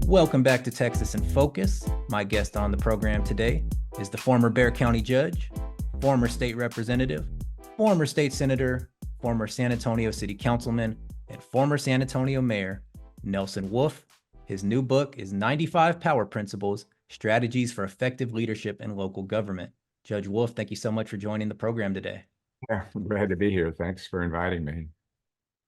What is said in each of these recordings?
Welcome back to Texas in Focus. My guest on the program today is the former Bexar County judge, former state representative, former state senator, former San Antonio city councilman, and former San Antonio mayor, Nelson Wolff. His new book is 95 Power Principles, Strategies for Effective Leadership in Local Government. Judge Wolff, thank you so much for joining the program today. Yeah, I'm glad to be here. Thanks for inviting me.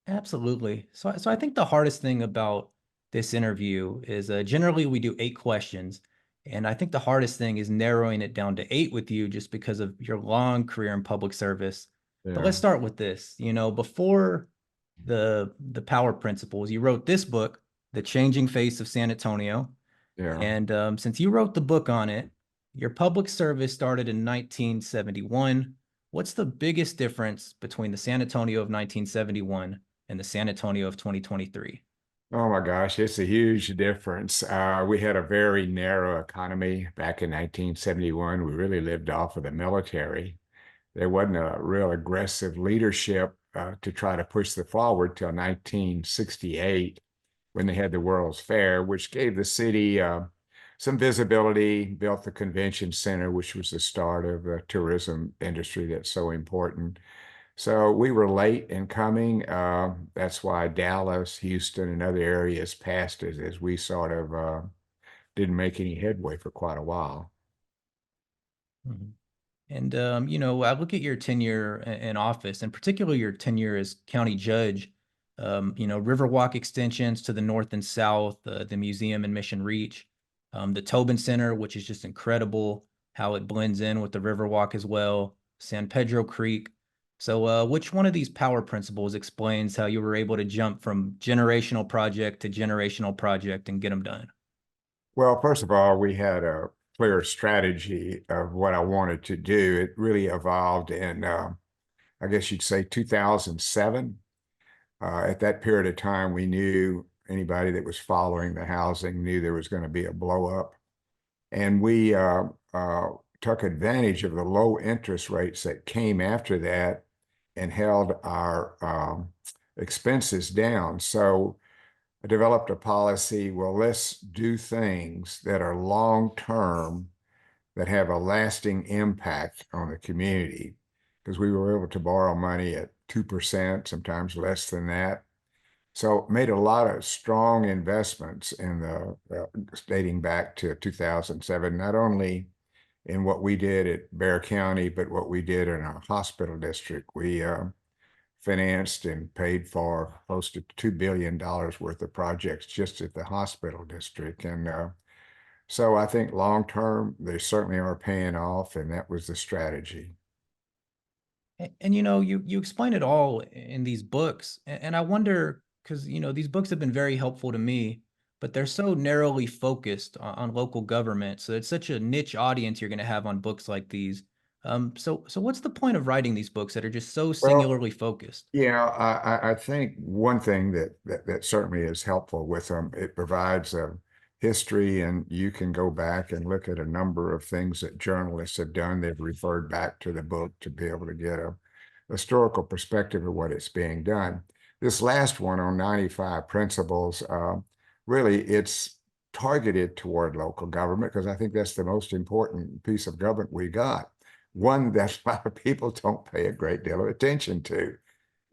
Absolutely. So I think the hardest thing about this interview is generally we do 8 questions. And I think the hardest thing is narrowing it down to 8 with you just because of your long career in public service. But Yeah, let's start with this. Before the power principles, you wrote this book, The Changing Face of San Antonio. yeah. And since you wrote the book on it, your public service started in 1971. What's the biggest difference between the San Antonio of 1971 and the San Antonio of 2023? Oh my gosh, it's a huge difference. We had a very narrow economy back in 1971. We really lived off of the military. There wasn't a real aggressive leadership to try to push the forward till 1968 when they had the World's Fair, which gave the city some visibility, built the convention center, which was the start of the tourism industry that's so important. So we were late in coming. That's why Dallas, Houston, and other areas passed us as we sort of didn't make any headway for quite a while. Mhm. And, I look at your tenure in office, and particularly your tenure as county judge, Riverwalk extensions to the north and south, the museum in Mission Reach, the Tobin Center, which is just incredible how it blends in with the Riverwalk as well, San Pedro Creek. So, which one of these power principles explains how you were able to jump from generational project to generational project and get them done? Well, first of all, we had a clear strategy of what I wanted to do. It really evolved in, I guess you'd say, 2007. At that period of time, we knew anybody that was following the housing knew there was going to be a blow up. And we took advantage of the low interest rates that came after that and held our expenses down. So I developed a policy, well, let's do things that are long term, that have a lasting impact on the community, because we were able to borrow money at 2%, sometimes less than that. So made a lot of strong investments in the dating back to 2007, not only in what we did at Bexar County, but what we did in our hospital district. We financed and paid for close to $2 billion worth of projects just at the hospital district. And so I think long term, they certainly are paying off, and that was the strategy. And you explain it all in these books, and I wonder because these books have been very helpful to me, but they're so narrowly focused on local government, so it's such a niche audience you're going to have on books like these. So what's the point of writing these books that are just so Well, singularly focused? yeah, I think one thing that certainly is helpful with them, it provides a history, and you can go back and look at a number of things that journalists have done. They've referred back to the book to be able to get a historical perspective of what is being done. This last one on 95 principles, really it's targeted toward local government because I think that's the most important piece of government we got. One that a lot of people don't pay a great deal of attention to.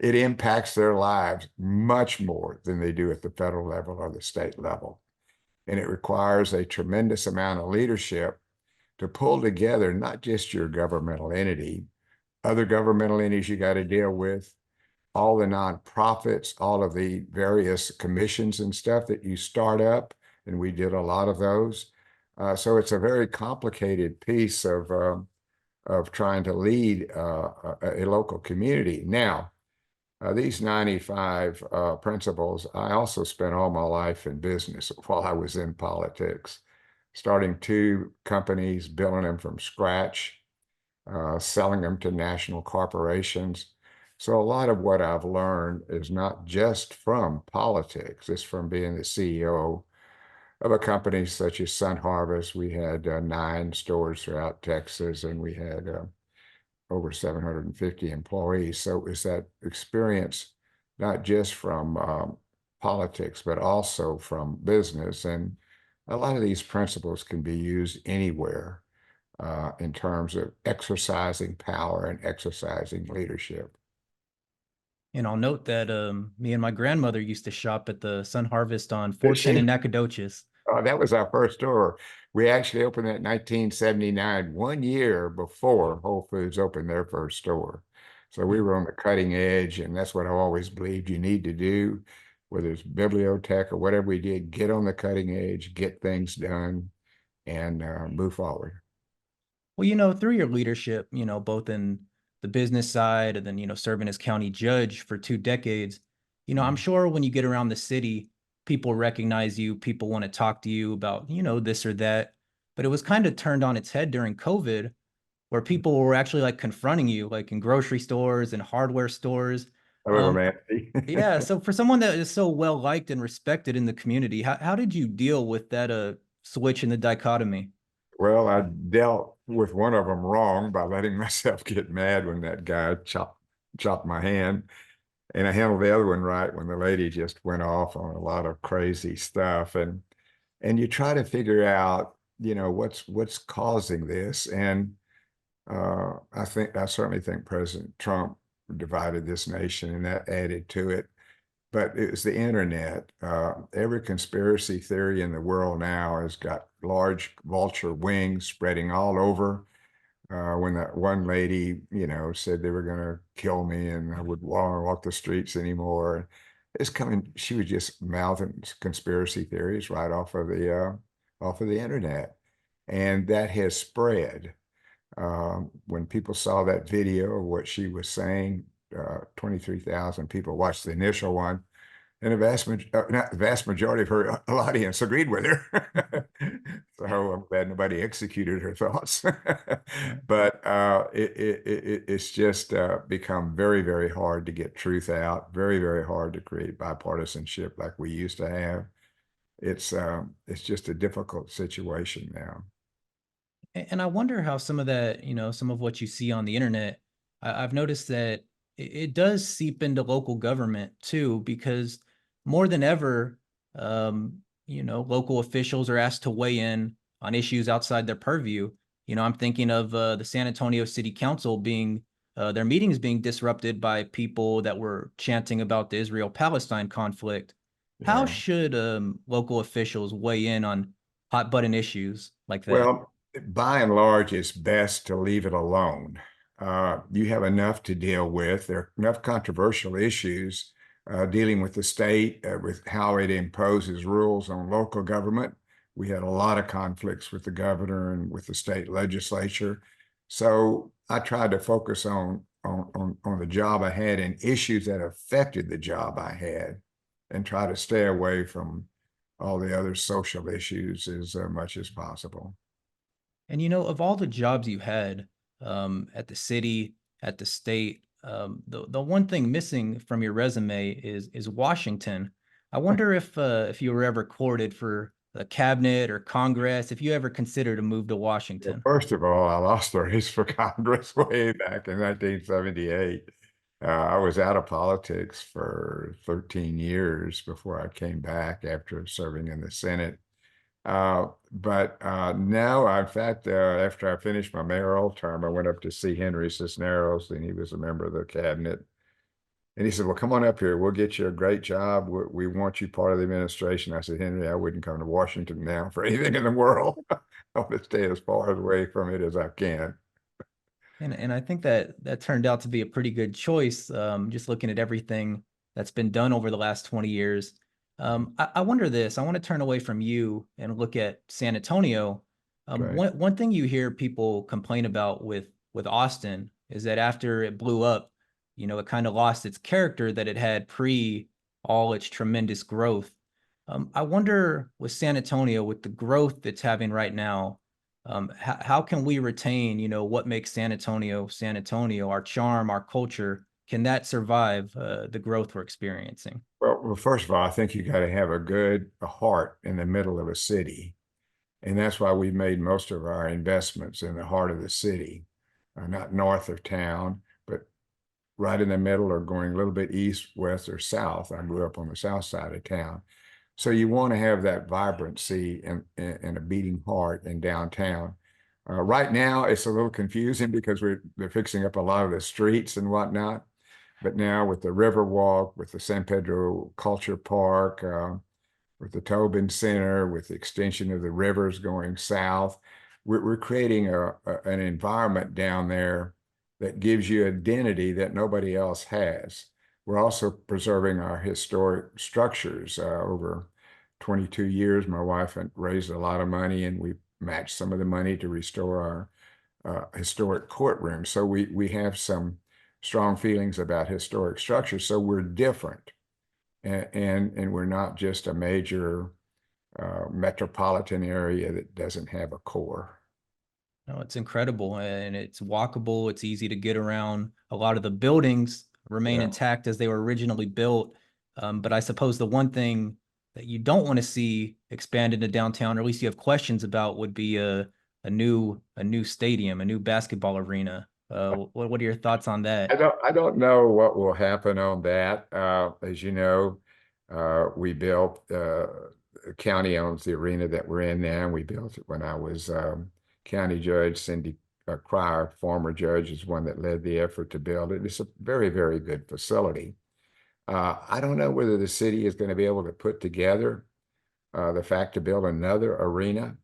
It impacts their lives much more than they do at the federal level or the state level. And it requires a tremendous amount of leadership to pull together not just your governmental entity, other governmental entities you got to deal with, all the nonprofits, all of the various commissions and stuff that you start up, and we did a lot of those. So it's a very complicated piece of trying to lead a local community. Now, these 95 principles, I also spent all my life in business while I was in politics, starting 2 companies, building them from scratch, selling them to national corporations. So a lot of what I've learned is not just from politics, it's from being the CEO of a company such as Sun Harvest. We had 9 stores throughout Texas, and we had over 750 employees. So it was that experience, not just from politics, but also from business. And a lot of these principles can be used anywhere in terms of exercising power and exercising leadership. And I'll note that me and my grandmother used to shop at the Sun Harvest on Did 410 she? and Nacogdoches. That was our first store. We actually opened that in 1979, 1 year before Whole Foods opened their first store. So we Hmm. were on the cutting edge, and that's what I always believed you need to do, whether it's bibliotech or whatever we did, get on the cutting edge, get things done, and move forward. Well, through your leadership, both in the business side and then, serving as county judge for 2 decades, I'm Mhm. sure when you get around the city, people recognize you, people want to talk to you about, this or that. But it was kind of turned on its head during COVID, where people were actually like confronting you, like in grocery stores and hardware stores. A little Um, nasty. yeah. So for someone that is so well liked and respected in the community, how did you deal with that switch in the dichotomy? Well, I dealt with one of them wrong by letting myself get mad when that guy chopped my hand. And I handled the other one right when the lady just went off on a lot of crazy stuff. And you try to figure out, what's causing this. And I certainly think President Trump divided this nation and that added to it. But it was the internet. Every conspiracy theory in the world now has got large vulture wings spreading all over. When that one lady, said they were going to kill me and I would walk the streets anymore. It's coming. She was just mouthing conspiracy theories right off of the internet, and that has spread. When people saw that video of what she was saying, 23,000 people watched the initial one, and a not the vast majority of her audience agreed with her. So I'm glad nobody executed her thoughts. But it's just become very, very hard to get truth out, very, very hard to create bipartisanship like we used to have. It's just a difficult situation now. And I wonder how some of that, some of what you see on the internet, I've noticed that it does seep into local government too, because more than ever, local officials are asked to weigh in on issues outside their purview. I'm thinking of the San Antonio City Council their meetings being disrupted by people that were chanting about the Israel-Palestine conflict. How Yeah. should local officials weigh in on hot button issues like that? Well, by and large, it's best to leave it alone. You have enough to deal with. There are enough controversial issues dealing with the state, with how it imposes rules on local government. We had a lot of conflicts with the governor and with the state legislature. So I tried to focus on the job I had and issues that affected the job I had and try to stay away from all the other social issues as much as possible. And of all the jobs you had at the city, at the state, the one thing missing from your resume is Washington. I wonder if you were ever courted for the cabinet or Congress, if you ever considered a move to Well, Washington. first of all, I lost the race for Congress way back in 1978. I was out of politics for 13 years before I came back after serving in the Senate. But no, in fact, after I finished my mayoral term, I went up to see Henry Cisneros, and he was a member of the cabinet. And he said, "Well, come on up here. We'll get you a great job. We want you part of the administration." I said, "Henry, I wouldn't come to Washington now for anything in the world. I want to stay as far away from it as I can." And I think that turned out to be a pretty good choice, just looking at everything that's been done over the last 20 years. I wonder this. I want to turn away from you and look at San Antonio. Okay. One thing you hear people complain about with Austin is that after it blew up, it kind of lost its character that it had pre all its tremendous growth. I wonder with San Antonio, with the growth it's having right now, how can we retain, what makes San Antonio, our charm, our culture? Can that survive the growth we're experiencing? Well, first of all, I think you got to have a heart in the middle of a city. And that's why we've made most of our investments in the heart of the city, not north of town, but right in the middle or going a little bit east, west, or south. I grew up on the south side of town. So you want to have that vibrancy and a beating heart in downtown. Right now, it's a little confusing because they're fixing up a lot of the streets and whatnot. But now with the Riverwalk, with the San Pedro Culture Park, with the Tobin Center, with the extension of the rivers going south, we're creating an environment down there that gives you identity that nobody else has. We're also preserving our historic structures. Over 22 years, my wife had raised a lot of money, and we matched some of the money to restore our historic courtroom. So we have some strong feelings about historic structures. So we're different, and we're not just a major metropolitan area that doesn't have a core. No, it's incredible and it's walkable. It's easy to get around. A lot of the buildings remain Yeah. intact as they were originally built. But I suppose the one thing that you don't want to see expanded to downtown, or at least you have questions about, would be a new stadium, a new basketball arena. What are your thoughts on that? I don't know what will happen on that. As you know, we built the county owns the arena that we're in now. We built it when I was county judge. Cindy Cryer, former judge, is one that led the effort to build it. It's a very, very good facility. I don't know whether the city is going to be able to put together the fact to build another arena.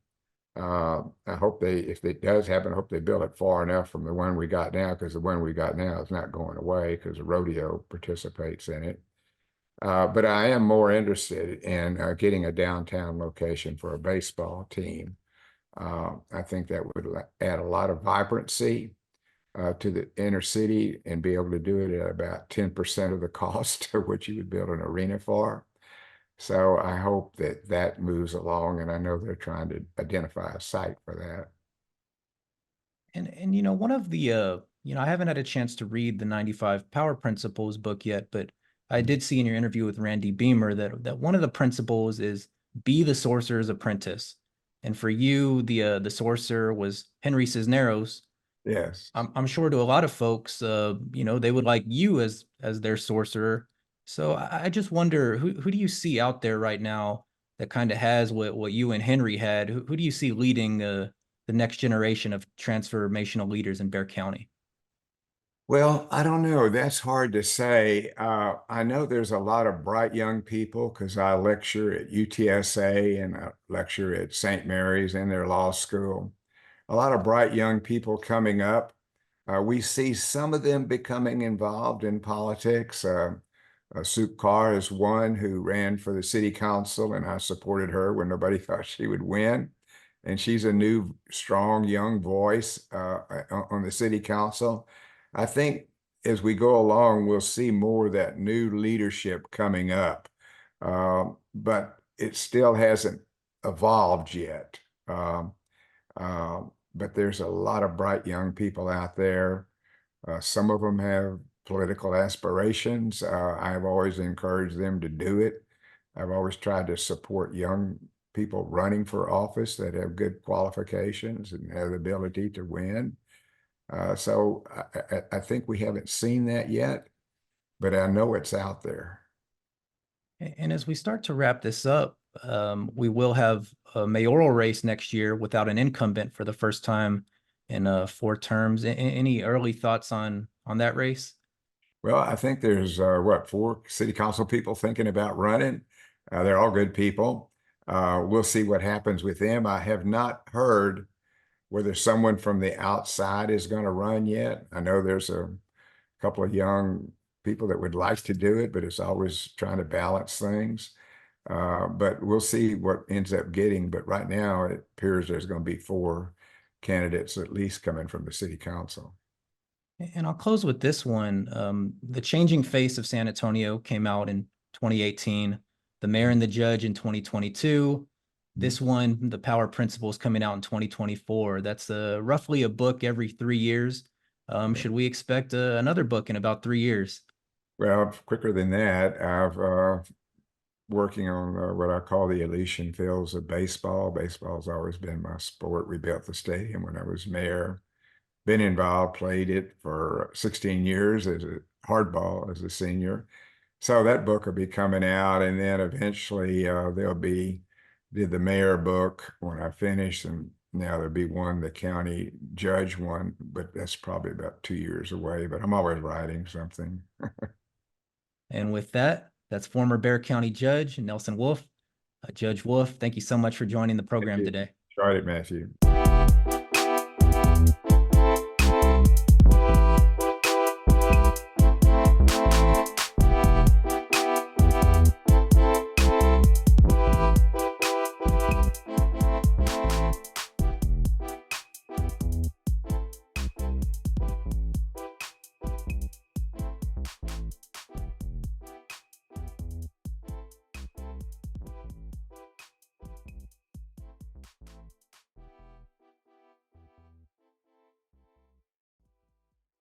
I hope if it does happen, I hope they build it far enough from the one we got now, because the one we got now is not going away because the rodeo participates in it. But I am more interested in getting a downtown location for a baseball team. I think that would add a lot of vibrancy to the inner city and be able to do it at about 10% of the cost of what you would build an arena for. So I hope that that moves along, and I know they're trying to identify a site for that. And one of the I haven't had a chance to read the 95 Power Principles book yet, but I did see in your interview with Randy Beamer that one of the principles is be the sorcerer's apprentice. And for you, the sorcerer was Henry Cisneros. Yes. I'm sure to a lot of folks, they would like you as their sorcerer. So I just wonder who do you see out there right now that kind of has what you and Henry had? Who do you see leading the next generation of transformational leaders in Bear County? Well, I don't know. That's hard to say. I know there's a lot of bright young people because I lecture at UTSA and I lecture at St. Mary's in their law school. A lot of bright young people coming up. We see some of them becoming involved in politics. Sue Carr is one who ran for the city council, and I supported her when nobody thought she would win. And she's a new, strong, young voice on the city council. I think as we go along, we'll see more of that new leadership coming up, but it still hasn't evolved yet. But there's a lot of bright young people out there. Some of them have political aspirations. I've always encouraged them to do it. I've always tried to support young people running for office that have good qualifications and have the ability to win. So I think we haven't seen that yet, but I know it's out there. And as we start to wrap this up, we will have a mayoral race next year without an incumbent for the first time in 4 terms. Any early thoughts on that race? Well, I think there's four city council people thinking about running. They're all good people. We'll see what happens with them. I have not heard whether someone from the outside is going to run yet. I know there's a couple of young people that would like to do it, but it's always trying to balance things. But we'll see what ends up getting. But right now, it appears there's going to be four candidates at least coming from the city council. And I'll close with this one. The Changing Face of San Antonio came out in 2018, The Mayor and the Judge in 2022. This one, The Power Principles, coming out in 2024. That's roughly a book every 3 years. Should we expect another book in about 3 years? Well, quicker than that, I've working on what I call the Elysian Fields of baseball. Baseball's always been my sport. We built the stadium when I was mayor. Been involved, played it for 16 years as a hardball as a senior. So that book will be coming out, and then eventually there'll be did the mayor book when I finish, and now there'll be one, the county judge one, but that's probably about 2 years away. But I'm always writing something. And with that, that's former Bexar County Judge Nelson Wolff. Judge Wolff, thank you so much for joining the Thank program you. today. Tried it, Matthew.